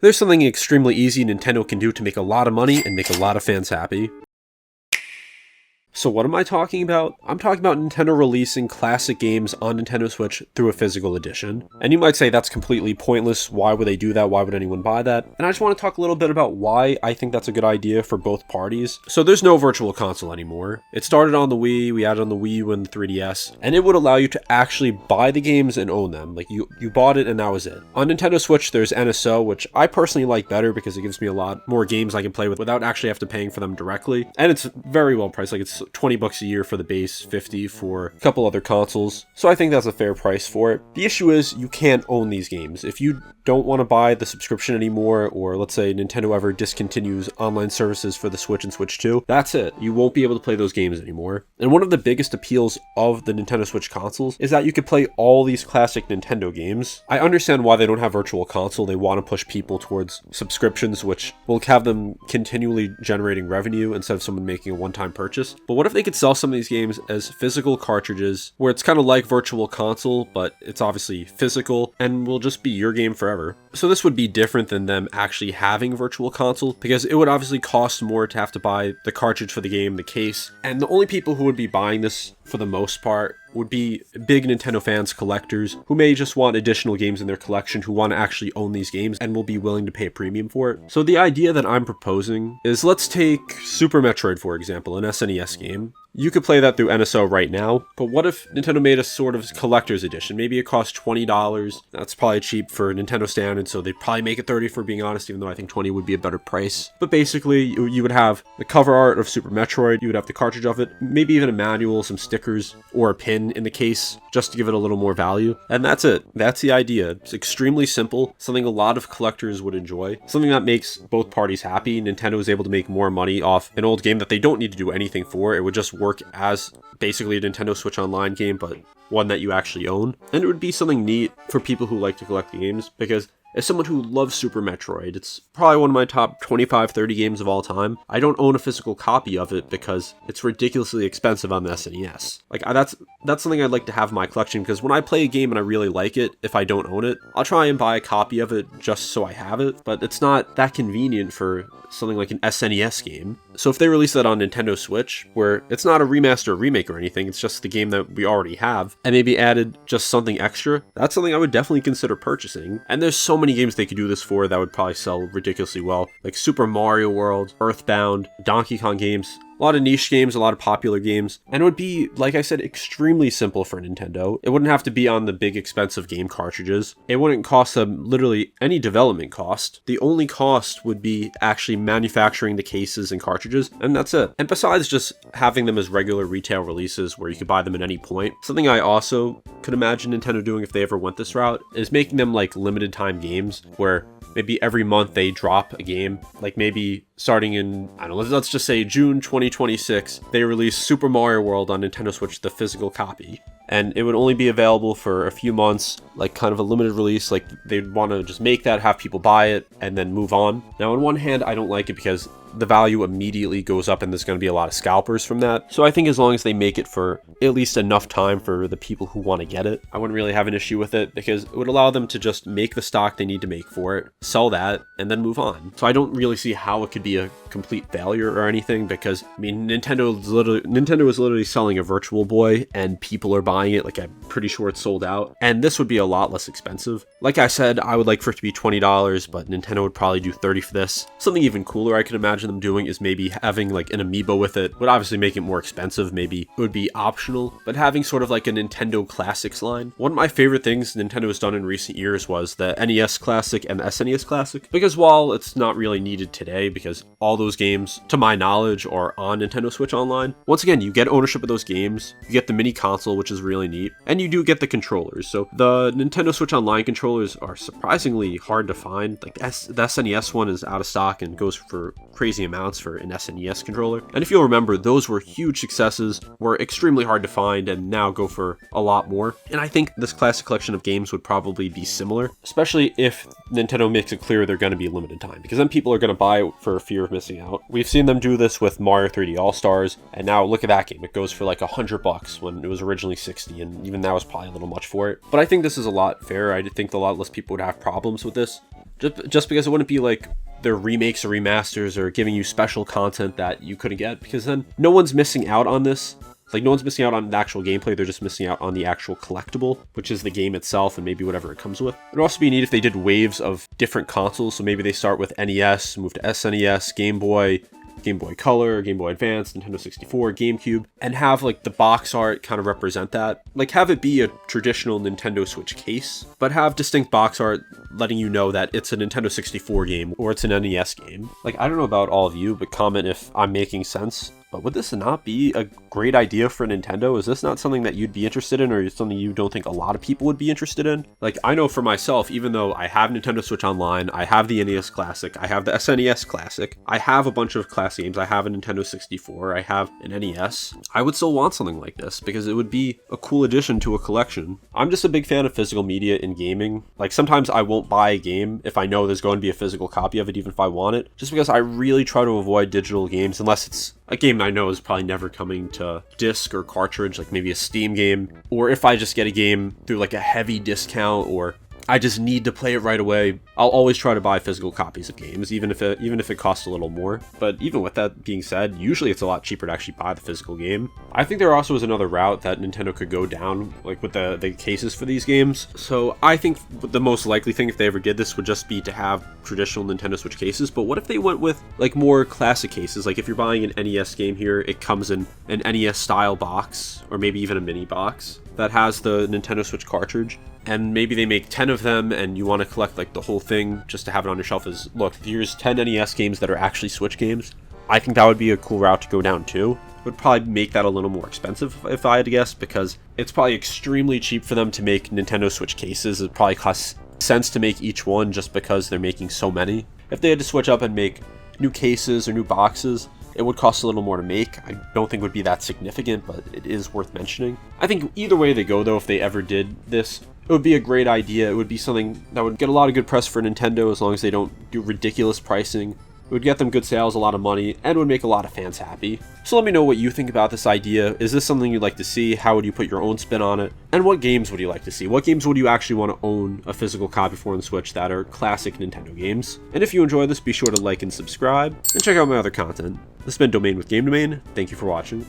There's something extremely easy Nintendo can do to make a lot of money and make a lot of fans happy. So what am I talking about? I'm talking about Nintendo releasing classic games on Nintendo Switch through a physical edition. And you might say that's completely pointless. Why would they do that? Why would anyone buy that? And I just want to talk a little bit about why I think that's a good idea for both parties. So there's no virtual console anymore. It started on the Wii, we added on the Wii U and the 3DS, and it would allow you to actually buy the games and own them. Like you bought it and that was it. On Nintendo Switch, there's NSO, which I personally like better because it gives me a lot more games I can play with without actually have to paying for them directly. And it's very well priced. Like it's $20 a year for the base, $50 for a couple other consoles. So I think that's a fair price for it. The issue is you can't own these games. If you don't want to buy the subscription anymore, or let's say Nintendo ever discontinues online services for the Switch and Switch 2, that's it. You won't be able to play those games anymore. And one of the biggest appeals of the Nintendo Switch consoles is that you could play all these classic Nintendo games. I understand why they don't have virtual console. They want to push people towards subscriptions, which will have them continually generating revenue instead of someone making a one-time purchase. But what if they could sell some of these games as physical cartridges, where it's kind of like virtual console, but it's obviously physical and will just be your game forever? So this would be different than them actually having virtual console, because it would obviously cost more to have to buy the cartridge for the game, the case, and the only people who would be buying this for the most part would be big Nintendo fans, collectors, who may just want additional games in their collection, who want to actually own these games and will be willing to pay a premium for it. So the idea that I'm proposing is, let's take Super Metroid, for example, an SNES game. You could play that through NSO right now, but what if Nintendo made a sort of collector's edition? Maybe it costs $20. That's probably cheap for Nintendo standards, so they'd probably make it $30 for being honest, even though I think $20 would be a better price. But basically, you would have the cover art of Super Metroid, you would have the cartridge of it, maybe even a manual, some stickers, or a pin in the case, just to give it a little more value. And that's it. That's the idea. It's extremely simple, something a lot of collectors would enjoy, something that makes both parties happy. Nintendo is able to make more money off an old game that they don't need to do anything for. It would just work as basically a Nintendo Switch Online game, but one that you actually own. And it would be something neat for people who like to collect the games, because as someone who loves Super Metroid, it's probably one of my top 25-30 games of all time. I don't own a physical copy of it because it's ridiculously expensive on the SNES. Like, that's something I'd like to have in my collection, because when I play a game and I really like it, if I don't own it, I'll try and buy a copy of it just so I have it, but it's not that convenient for something like an SNES game. So if they release that on Nintendo Switch, where it's not a remaster or remake or anything, it's just the game that we already have, and maybe added just something extra, that's something I would definitely consider purchasing. And there's so many games they could do this for that would probably sell ridiculously well, like Super Mario World, EarthBound, Donkey Kong games. A lot of niche games, a lot of popular games, and it would be, like I said, extremely simple for Nintendo. It wouldn't have to be on the big expensive game cartridges. It wouldn't cost them literally any development cost. The only cost would be actually manufacturing the cases and cartridges, and that's it. And besides just having them as regular retail releases where you could buy them at any point, something I also could imagine Nintendo doing if they ever went this route is making them like limited time games, where maybe every month they drop a game, like maybe starting in, I don't know, let's just say June 2026, they release Super Mario World on Nintendo Switch, the physical copy. And it would only be available for a few months, like kind of a limited release. Like they'd want to just make that, have people buy it, and then move on. Now, on one hand, I don't like it because the value immediately goes up and there's going to be a lot of scalpers from that. So I think as long as they make it for at least enough time for the people who want to get it, I wouldn't really have an issue with it, because it would allow them to just make the stock they need to make for it, sell that, and then move on. So I don't really see how it could be a complete failure or anything, because I mean, Nintendo is literally selling a Virtual Boy and people are buying it. Like, I'm pretty sure it's sold out, and this would be a lot less expensive. Like I said, I would like for it to be $20, but Nintendo would probably do $30 for this. Something even cooler I could imagine them doing is maybe having like an amiibo with it. Would obviously make it more expensive. Maybe it would be optional, but having sort of like a Nintendo Classics line. One of my favorite things Nintendo has done in recent years was the NES Classic and the SNES Classic, because while it's not really needed today, because all those games, to my knowledge, are on Nintendo Switch Online, once again, you get ownership of those games, you get the mini console, which is really neat, and you do get the controllers. So the Nintendo Switch Online controllers are surprisingly hard to find. Like the SNES one is out of stock and goes for crazy amounts for an SNES controller. And if you'll remember, those were huge successes, were extremely hard to find, and now go for a lot more. And I think this classic collection of games would probably be similar, especially if Nintendo makes it clear they're going to be limited time, because then people are going to buy it for fear of missing out. We've seen them do this with Mario 3D All-Stars, and now look at that game. It goes for like $100 when it was originally $60, and even that was probably a little much for it. But I think this is a lot fairer. I think a lot less people would have problems with this. Just because it wouldn't be like they're remakes or remasters or giving you special content that you couldn't get, because then no one's missing out on this. Like, no one's missing out on the actual gameplay, they're just missing out on the actual collectible, which is the game itself and maybe whatever it comes with. It'd also be neat if they did waves of different consoles, so maybe they start with NES, move to SNES, Game Boy, Game Boy Color, Game Boy Advance, Nintendo 64, GameCube, and have like the box art kind of represent that. Like, have it be a traditional Nintendo Switch case, but have distinct box art letting you know that it's a Nintendo 64 game or it's an NES game. Like, I don't know about all of you, but comment if I'm making sense. But would this not be a great idea for Nintendo? Is this not something that you'd be interested in, or something you don't think a lot of people would be interested in? Like, I know for myself, even though I have Nintendo Switch Online, I have the NES Classic, I have the SNES Classic, I have a bunch of classic games, I have a Nintendo 64, I have an NES, I would still want something like this, because it would be a cool addition to a collection. I'm just a big fan of physical media in gaming. Like, sometimes I won't buy a game if I know there's going to be a physical copy of it, even if I want it, just because I really try to avoid digital games, unless it's a game I know is probably never coming to disc or cartridge, like maybe a Steam game, or if I just get a game through like a heavy discount, or I just need to play it right away, I'll always try to buy physical copies of games, even if it costs a little more. But even with that being said, usually it's a lot cheaper to actually buy the physical game. I think there also is another route that Nintendo could go down, like with the cases for these games. So I think the most likely thing if they ever did this would just be to have traditional Nintendo Switch cases. But what if they went with like more classic cases? Like if you're buying an NES game here, it comes in an NES style box, or maybe even a mini box that has the Nintendo Switch cartridge. And maybe they make 10 of them and you want to collect like the whole thing just to have it on your shelf as, look, here's 10 NES games that are actually Switch games. I think that would be a cool route to go down too. It would probably make that a little more expensive if I had to guess, because it's probably extremely cheap for them to make Nintendo Switch cases. It probably costs cents to make each one just because they're making so many. If they had to switch up and make new cases or new boxes, it would cost a little more to make. I don't think it would be that significant, but it is worth mentioning. I think either way they go though, if they ever did this, it would be a great idea. It would be something that would get a lot of good press for Nintendo as long as they don't do ridiculous pricing. It would get them good sales, a lot of money, and would make a lot of fans happy. So let me know what you think about this idea. Is this something you'd like to see? How would you put your own spin on it? And what games would you like to see? What games would you actually want to own a physical copy for on the Switch that are classic Nintendo games? And if you enjoyed this, be sure to like and subscribe, and check out my other content. This has been Domain with Game Domain. Thank you for watching.